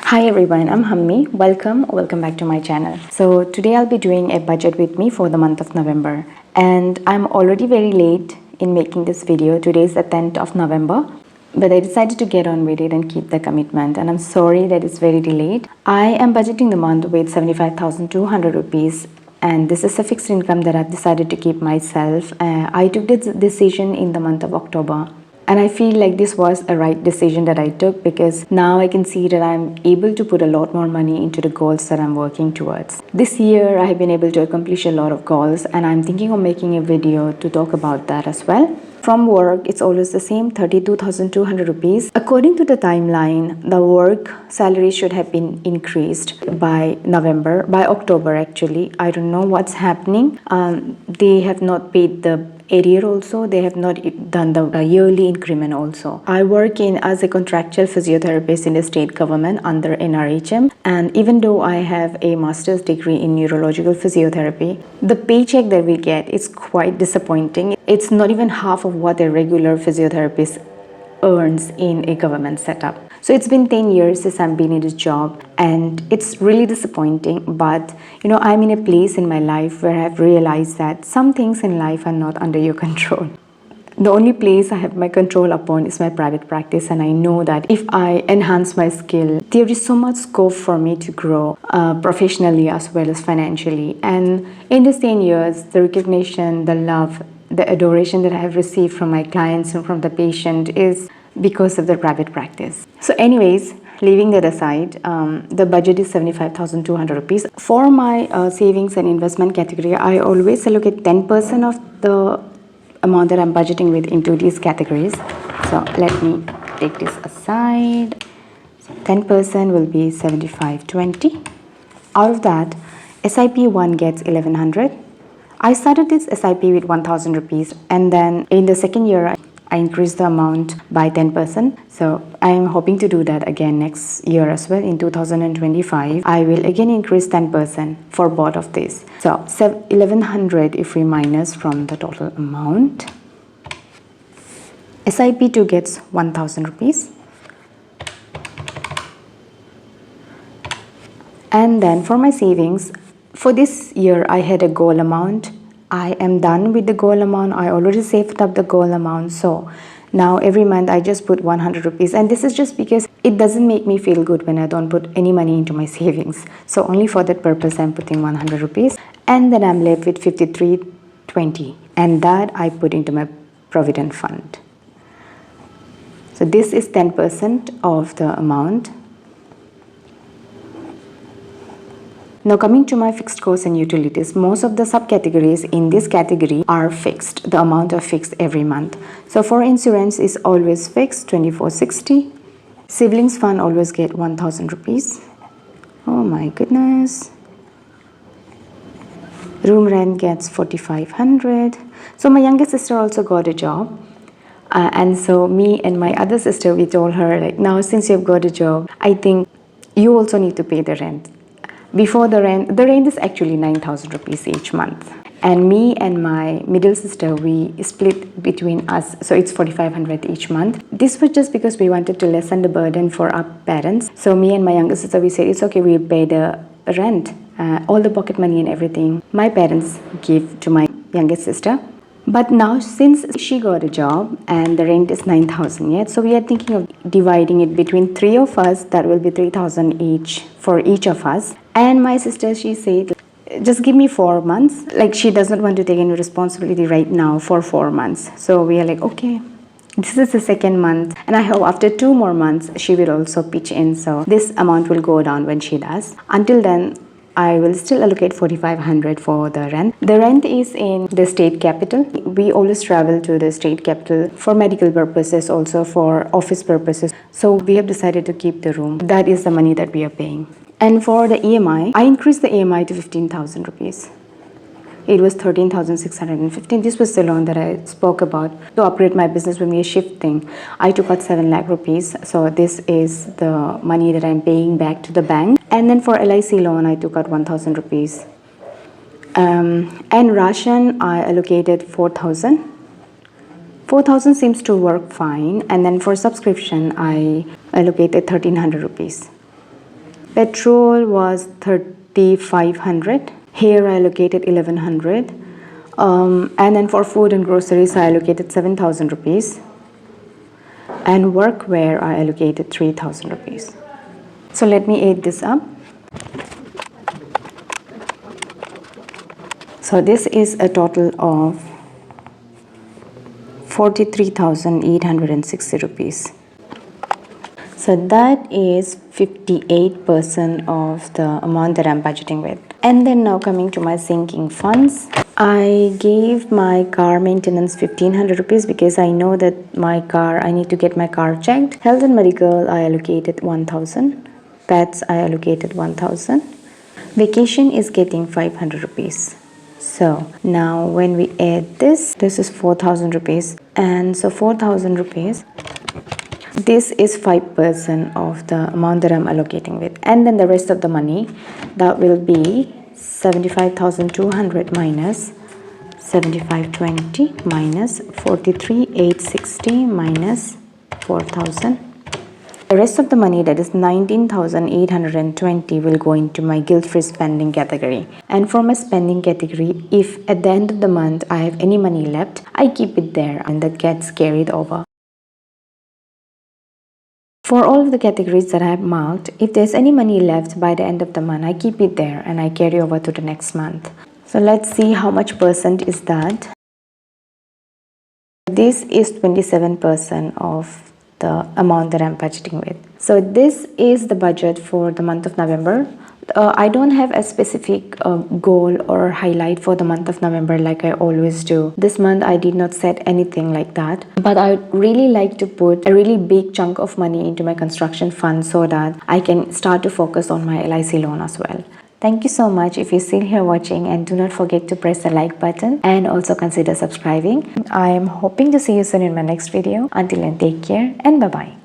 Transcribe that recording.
Hi everyone, I'm Hammi. Welcome back to my channel. So today I'll be doing a budget with me for the month of November, and I'm already very late in making this video. Today is the 10th of November, but I decided to get on with it and keep the commitment, and I'm sorry that it's very delayed. I am budgeting the month with 75,200 rupees, and this is a fixed income that I've decided to keep myself. I took this decision in the month of October. And I feel like this was a right decision that I took, because now I can see that I'm able to put a lot more money into the goals that I'm working towards. This year I have been able to accomplish a lot of goals, and I'm thinking of making a video to talk about that as well. From work, it's always the same, 32,200 rupees. According to the timeline, the work salary should have been increased by October actually. I don't know what's happening. They have not paid the arrear also. They have not done the yearly increment also. I work as a contractual physiotherapist in the state government under NRHM, and even though I have a master's degree in neurological physiotherapy, the paycheck that we get is quite disappointing. It's not even half of what a regular physiotherapist earns in a government setup. So it's been 10 years since I've been in this job, and it's really disappointing. But I'm in a place in my life where I've realized that some things in life are not under your control. The only place I have my control upon is my private practice, and I know that if I enhance my skill, there is so much scope for me to grow professionally as well as financially. And in these 10 years, the recognition, the love, the adoration that I have received from my clients and from the patient is because of the private practice. So anyways, leaving that aside, the budget is 75,200 rupees. For my savings and investment category, I always allocate 10% of the amount that I'm budgeting with into these categories. So let me take this aside. So 10% will be 7520. Out of that, SIP 1 gets 1100. I started this SIP with 1,000 rupees, and then in the second year I increased the amount by 10%. So I am hoping to do that again next year as well. In 2025, I will again increase 10% for both of these. So 1100 if we minus from the total amount. SIP 2 gets 1,000 rupees. And then for my savings, for this year I had a goal amount. I am done with the goal amount. I already saved up the goal amount. So now every month I just put 100 rupees, and this is just because it doesn't make me feel good when I don't put any money into my savings. So only for that purpose I'm putting 100 rupees, and then I'm left with 5320, and that I put into my provident fund. So this is 10% of the amount. Now coming to my fixed costs and utilities, most of the subcategories in this category are fixed. The amount are fixed every month. So for insurance is always fixed, 2460. Siblings fund always get 1,000 rupees. Oh my goodness. Room rent gets 4,500. So my younger sister also got a job. And so me and my other sister, we told her, like, now since you've got a job, I think you also need to pay the rent. Before the rent is actually 9,000 rupees each month. And me and my middle sister, we split between us. So it's 4,500 each month. This was just because we wanted to lessen the burden for our parents. So me and my younger sister, we said, it's okay, we'll pay the rent, all the pocket money and everything. My parents give to my younger sister. But now since she got a job and the rent is 9,000 yet, so we are thinking of dividing it between 3 of us. That will be 3,000 each for each of us. And my sister, she said, just give me 4 months. Like, she does not want to take any responsibility right now for 4 months. So we are like, okay, this is the second month, and I hope after 2 more months she will also pitch in. So this amount will go down when she does. Until then, I will still allocate 4,500 for the rent. The rent is in the state capital. We always travel to the state capital for medical purposes, also for office purposes. So we have decided to keep the room. That is the money that we are paying. And for the EMI, I increased the EMI to 15,000 rupees. It was 13,615. This was the loan that I spoke about. To operate my business when we are shifting, I took out 7 lakh rupees. So this is the money that I'm paying back to the bank. And then for LIC loan, I took out 1,000 rupees. And ration, I allocated 4,000. 4,000 seems to work fine. And then for subscription, I allocated 1,300 rupees. Petrol was 3,500. Here I allocated 1,100. And then for food and groceries I allocated 7,000 rupees. And workwear I allocated 3,000 rupees. So let me add this up. So this is a total of 43,860 rupees. So that is 58% of the amount that I'm budgeting with. And then now coming to my sinking funds, I gave my car maintenance 1,500 rupees because I know that I need to get my car checked. Health and medical I allocated 1,000. Pets I allocated 1,000. Vacation is getting 500 rupees. So now when we add this is 4,000 rupees. And so 4,000 rupees, this is 5% of the amount that I'm allocating with. And then the rest of the money, that will be 75,200 minus 7520 minus 43,860 minus 4,000. The rest of the money, that is 19,820, will go into my guilt-free spending category. And for my spending category, if at the end of the month I have any money left, I keep it there and that gets carried over. For all of the categories that I have marked, if there's any money left by the end of the month, I keep it there and I carry over to the next month. So let's see how much percent is that. This is 27% of the amount that I'm budgeting with. So this is the budget for the month of November. I don't have a specific goal or highlight for the month of November like I always do. This month I did not set anything like that, but I would really like to put a really big chunk of money into my construction fund so that I can start to focus on my LIC loan as well. Thank you so much if you're still here watching, and do not forget to press the like button and also consider subscribing. I am hoping to see you soon in my next video. Until then, take care and bye-bye.